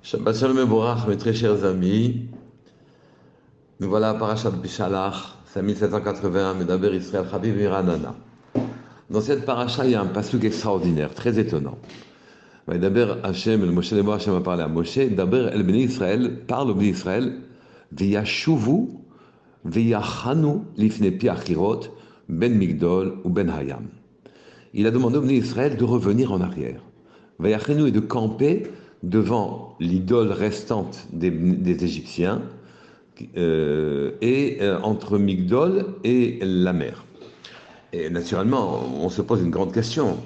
Shabbat Shalom et Borach, mes très chers amis. Nous voilà à Parashat Bishalach, 5781, Medaber Israël, Chabib Miranana. Dans cette paracha, il y a un pasuk extraordinaire, très étonnant. Medaber Hashem, le Moshe Lemo Hashem a parlé à Moshe, Daber El Bnei Israël, parle au Bnei Israël, Veyashuvu, Veyachanu, Lifne Pi Achirot, Ben Migdol ou Ben Hayam. Il a demandé au Bnei Israël de revenir en arrière. Veyachanu est de camper devant l'idole restante des Égyptiens, entre Migdol et la mer. Et naturellement, on se pose une grande question.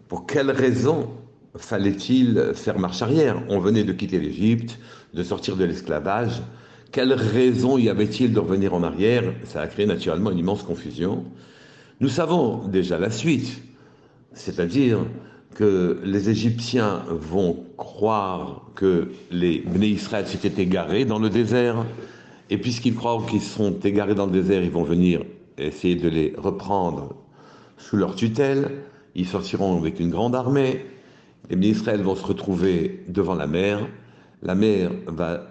Pour quelle raison fallait-il faire marche arrière? On venait de quitter l'Égypte, de sortir de l'esclavage. Quelle raison y avait-il de revenir en arrière? Ça a créé naturellement une immense confusion. Nous savons déjà la suite, c'est-à-dire que les Égyptiens vont croire que les Bnei Israël s'étaient égarés dans le désert, et puisqu'ils croient qu'ils sont égarés dans le désert, ils vont venir essayer de les reprendre sous leur tutelle. Ils sortiront avec une grande armée. Les Bnei Israël vont se retrouver devant la mer va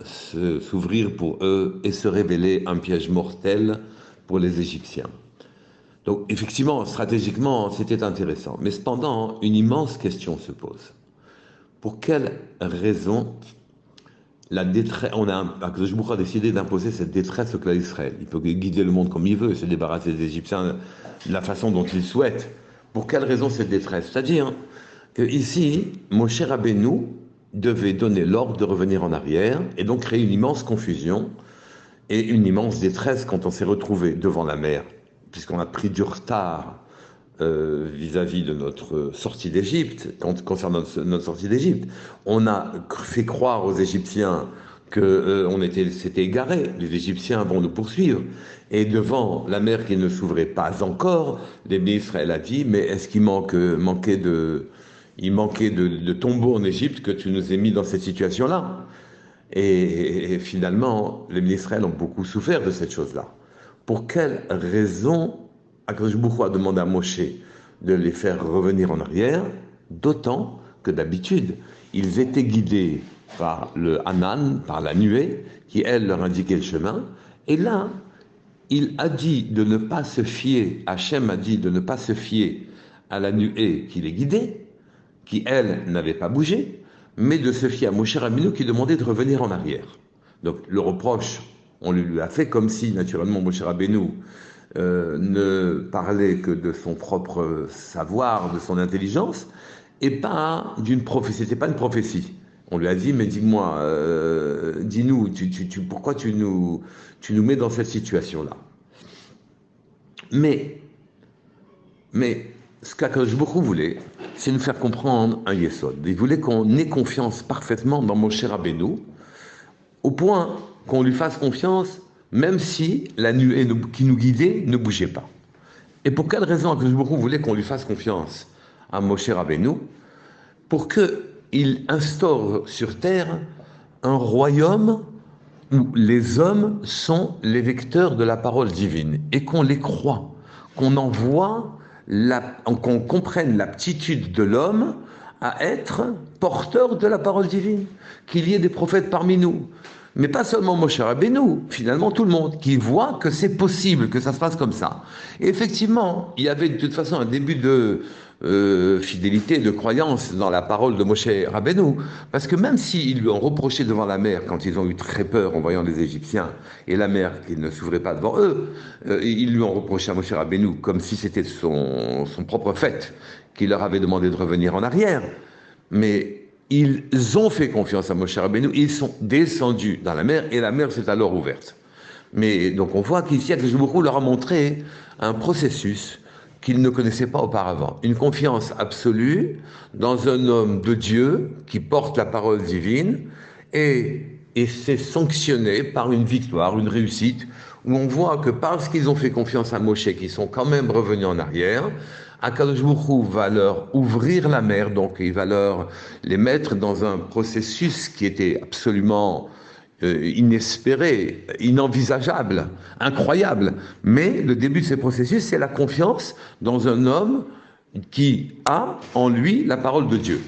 s'ouvrir pour eux et se révéler un piège mortel pour les Égyptiens. Donc effectivement, stratégiquement, c'était intéressant. Mais cependant, une immense question se pose. Pour quelle raison Akadosh Baruch Hu a décidé d'imposer cette détresse au clan d'Israël? Il peut guider le monde comme il veut, se débarrasser des Égyptiens de la façon dont il souhaite. Pour quelle raison cette détresse? C'est-à-dire que ici, Moshe Rabbeinu devait donner l'ordre de revenir en arrière et donc créer une immense confusion et une immense détresse quand on s'est retrouvé devant la mer, puisqu'on a pris du retard vis-à-vis de notre sortie d'Égypte, concernant notre sortie d'Égypte. On a fait croire aux Égyptiens qu'on s'était égaré, les Égyptiens vont nous poursuivre. Et devant la mer qui ne s'ouvrait pas encore, l'Ébné Israël a dit, mais est-ce qu'il manquait de tombeaux en Égypte que tu nous aies mis dans cette situation-là? Et finalement, les Israël ont beaucoup souffert de cette chose-là. Pour quelle raison Akadosh Baruch Hu a demandé à Moshe de les faire revenir en arrière, d'autant que d'habitude, ils étaient guidés par le Hanan, par la nuée, qui elle leur indiquait le chemin. Et là, il a dit de ne pas se fier, Hachem a dit de ne pas se fier à la nuée qui les guidait, qui elle n'avait pas bougé, mais de se fier à Moshe Rabbeinu qui demandait de revenir en arrière. Donc le reproche, on lui a fait comme si naturellement Moshe Rabbeinu ne parlait que de son propre savoir, de son intelligence, et pas d'une prophétie. C'était pas une prophétie. On lui a dit, mais dis-moi, dis-nous, pourquoi tu nous mets dans cette situation-là? Mais ce qu'Akadosh Baruch Hu voulait, c'est nous faire comprendre un yesod. Il voulait qu'on ait confiance parfaitement dans Moshe Rabbeinu, au point qu'on lui fasse confiance même si la nuée qui nous guidait ne bougeait pas. Et pour quelle raison Akadosh Baruch Hu voulait qu'on lui fasse confiance à Moshe Rabbeinu? Pour qu'il instaure sur terre un royaume où les hommes sont les vecteurs de la parole divine et qu'on les croit, qu'on qu'on comprenne l'aptitude de l'homme à être porteur de la parole divine, qu'il y ait des prophètes parmi nous. Mais pas seulement Moshe Rabbeinu, finalement tout le monde, qui voit que c'est possible, que ça se passe comme ça. Et effectivement, il y avait de toute façon un début de fidélité, de croyance dans la parole de Moshe Rabbeinu, parce que même s'ils lui ont reproché devant la mer, quand ils ont eu très peur en voyant les Égyptiens, et la mer qui ne s'ouvrait pas devant eux, ils lui ont reproché à Moshe Rabbeinu, comme si c'était son propre fait, qu'il leur avait demandé de revenir en arrière. Mais ils ont fait confiance à Moshe Rabbeinu, ils sont descendus dans la mer et la mer s'est alors ouverte. Mais donc on voit qu'ici, Akadosh Baruch Hu leur a montré un processus qu'ils ne connaissaient pas auparavant. Une confiance absolue dans un homme de Dieu qui porte la parole divine et c'est sanctionné par une victoire, une réussite, où on voit que parce qu'ils ont fait confiance à Moshe, qu'ils sont quand même revenus en arrière, Akadosh Baruch Hu va leur ouvrir la mer, donc il va les mettre dans un processus qui était absolument inespéré, inenvisageable, incroyable. Mais le début de ces processus, c'est la confiance dans un homme qui a en lui la parole de Dieu.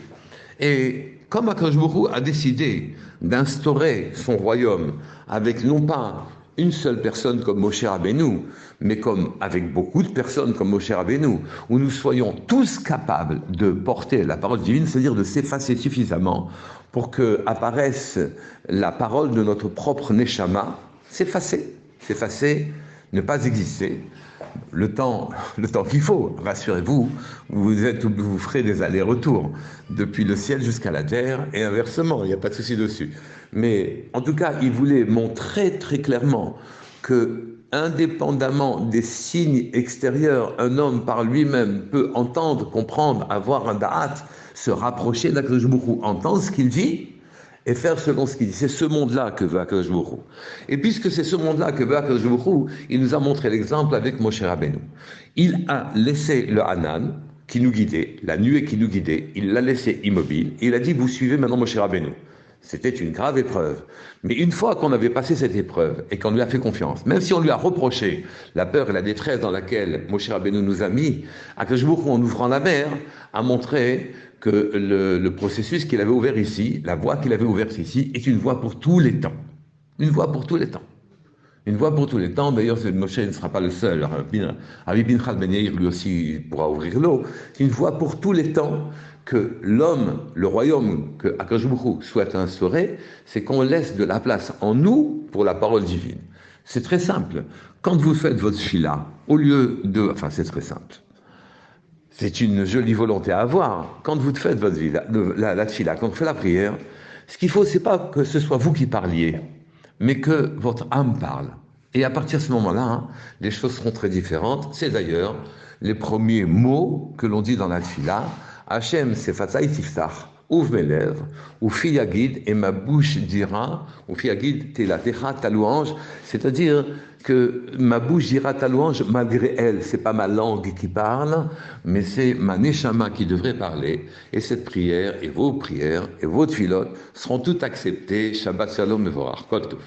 Et Comme Akadosh Baruch Hu a décidé d'instaurer son royaume avec non pas une seule personne comme Moshe Rabbeinu, mais comme avec beaucoup de personnes comme Moshe Rabbeinu, où nous soyons tous capables de porter la parole divine, c'est-à-dire de s'effacer suffisamment pour que apparaisse la parole de notre propre Neshama, s'effacer, ne pas exister. Le temps qu'il faut, rassurez-vous, vous ferez des allers-retours depuis le ciel jusqu'à la terre et inversement, il n'y a pas de souci dessus. Mais en tout cas, il voulait montrer très clairement que, indépendamment des signes extérieurs, un homme par lui-même peut entendre, comprendre, avoir un da'at, se rapprocher d'Akadosh Baruch Hu, entendre ce qu'il dit et faire selon ce qu'il dit. C'est ce monde-là que veut Akadosh Baruch Hu. Et puisque c'est ce monde-là que veut Akadosh Baruch Hu, il nous a montré l'exemple avec Moshe Rabbeinu. Il a laissé le Hanan qui nous guidait, la nuée qui nous guidait, il l'a laissé immobile, et il a dit, vous suivez maintenant Moshe Rabbeinu. C'était une grave épreuve. Mais une fois qu'on avait passé cette épreuve et qu'on lui a fait confiance, même si on lui a reproché la peur et la détresse dans laquelle Moshe Rabbeinu nous a mis, Akadosh Baruch Hu, en ouvrant la mer, a montré que le processus qu'il avait ouvert ici, la voie qu'il avait ouverte ici, est une voie pour tous les temps. Une voie pour tous les temps. Une voie pour tous les temps. D'ailleurs, Moshe ne sera pas le seul. Rabbi Pinchas Ben Yair, lui aussi, pourra ouvrir l'eau. C'est une voie pour tous les temps que l'homme, le royaume que Akadosh Baruch Hu souhaite instaurer, c'est qu'on laisse de la place en nous pour la parole divine. C'est très simple. Quand vous faites votre fila, au lieu de... Enfin, c'est très simple. C'est une jolie volonté à avoir. Quand vous faites votre vie, la tfila, quand vous faites la prière, ce qu'il faut, c'est pas que ce soit vous qui parliez, mais que votre âme parle. Et à partir de ce moment-là, les choses seront très différentes. C'est d'ailleurs les premiers mots que l'on dit dans la tfila. Hachem sefatzai tiftach, ouvre mes lèvres, ou fiyagid, et ma bouche dira, ou fiyagid telatecha, ta louange, c'est-à-dire que ma bouche dira ta louange malgré elle. C'est pas ma langue qui parle, mais c'est ma neshama qui devrait parler. Et cette prière, et vos prières, et vos tfilotes seront toutes acceptées. Shabbat shalom mevorach. Kol tov.